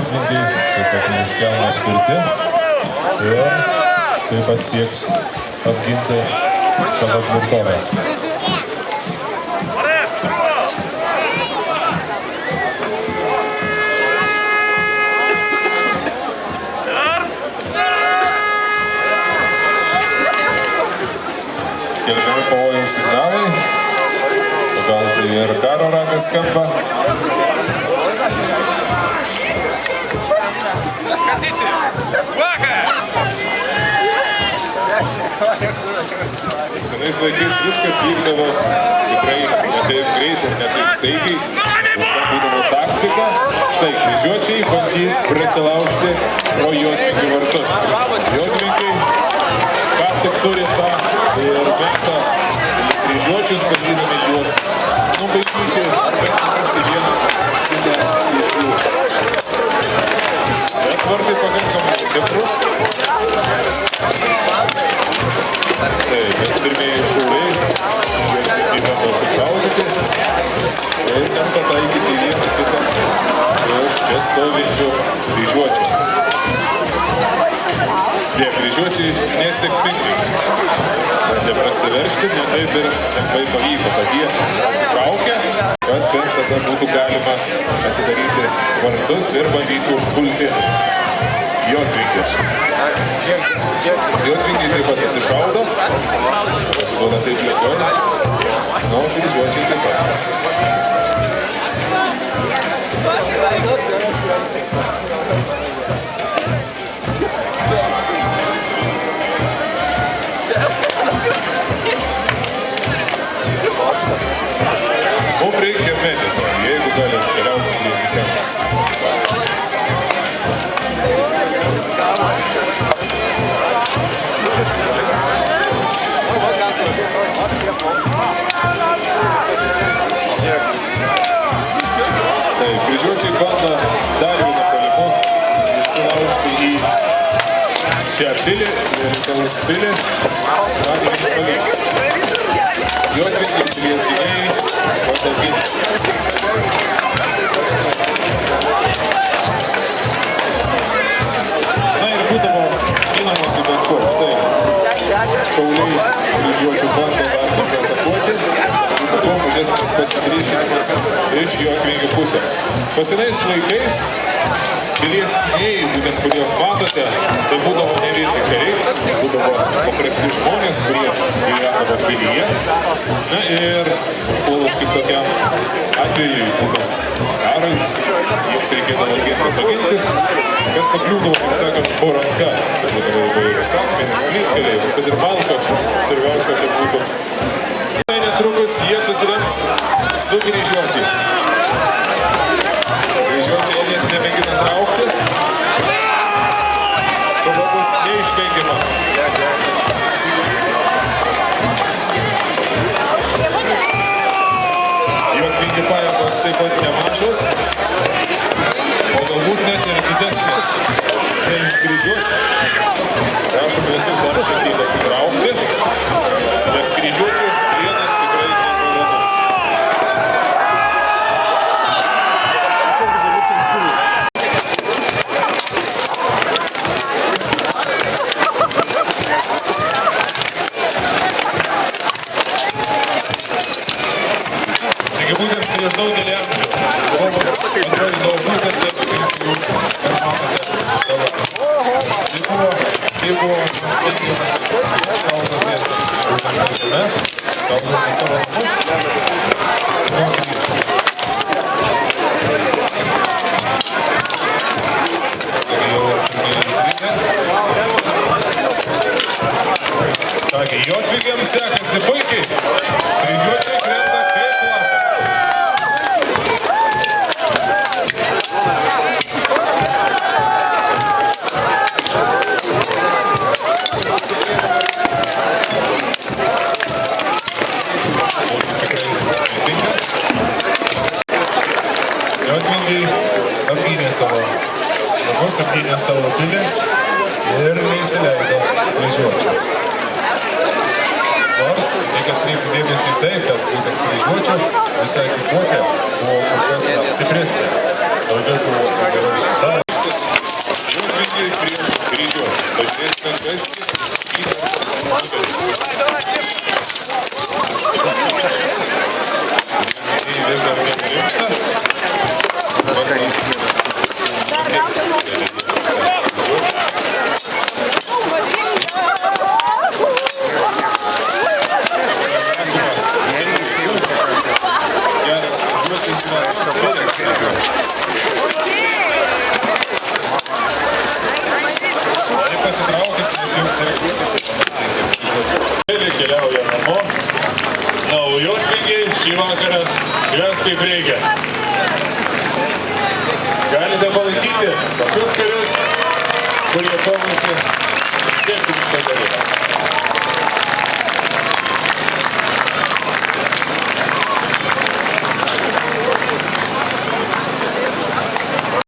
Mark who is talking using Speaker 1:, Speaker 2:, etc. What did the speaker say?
Speaker 1: jotvingiai taip pat neiškelno spirti ir taip pat sieks apginti savo tvirtovę. Skelbiami pavojaus signalai, gal tai ir karo ragas skamba. Senais laikais viskas vykdavo tikrai ne taip greit ir ne taip staigiai. Viskas būdavo taktika. Štai kryžiuočiai bandys prasilaužti pro jotvingių vartus. Jotvingiai ką tik turi tą ir mėgsta kryžiuočius, bandydami juos nubaidyti ar bent nubaigti vieną kitą iš jų. Bet vartai pakankamai stiprus. Taip, bet pirmieji šauliai bando atsišaudyti ir nepataikyti vieną kitą iš čia stovinčių kryžiuočių. Tie kryžiuočiai nesėkmingai bandė prasiveržti, ne taip ir lengvai pavyko, kad jie atsitraukė, kad bent tada būtų galima atidaryti vartus ir bandyti užpulti jotvingius. Jotvingiai taip pat atsišaudo, pasiduoda taip lengvai, o kryžiuočiai taip pat. Mums reikia medito, jeigu gali keliauti prie visiems. Taip, kryžiuočiai bando dar vieną puolimu išsilaužti į šią pilį, Lietuvos pilį, ar jiems pavyks. Jotvingiai pilies gynėjai bando ginti. Na ir būdavo ginamasi bet kur. Štai šauliai kryžiuočių bando dar atakuoti. Kuo mažesnis pasipriešinimas iš jotvingių pusės. Pasenais laikais pilies gynėjai, būtent kuriuos matote, tai būdavo ne vien kariai, būdavo paprasti žmonės, kurie gyvendavo pilyje. Na ir užpuolus kaip tokiam atveju, būtent karui, jiems reikėdavo gintis, kas pakliūdavo, kaip sakant, po ranka. Tai būdavo įvairūs akmenys, plytkeliai, kad ir malkos, svarbiausia, kad būtų. Netrukus jie susirems su kryžiuočiais. Kryžiuočiai net nemėgina trauktis. Kova bus neišvengiama. Jotvingių pajėgos taip pat nemažos, o galbūt net ir didesnės nei kryžiuočiai. Prašom visus dar šiek tiek atsitraukti, nes kryžiuočių vienas tikrai nemalonus. Taigi būtent prieš daugelį amžių Romos atrodo būtent taip kaip jūs matote dabar. Tai buvo stengiamas saugoti žemes, saugoti savo namus. Taigi, jotvingiams sekasi puikiai. Kryžiuočiai krenta kaip lapai. Jotvingiai apgynė savo namus, apgynė savo pilį ir neįsileido kryžiuočių. Nors reikia atkreipti dėmesį į tai, kad būtent kryžiuočių visa ekipuotė buvo kur kas stipresnė. Daugiau buvo geriau rezultatų. Žygiai prieš kryžius. Pažiūrėsime, kas vis dar nerimta. Keliauja namo. Na, o juodvingiai šį vakarą gyvens kaip reikia. Galite palaikyti tokius karius, kurie kovasi tiek už padarymą.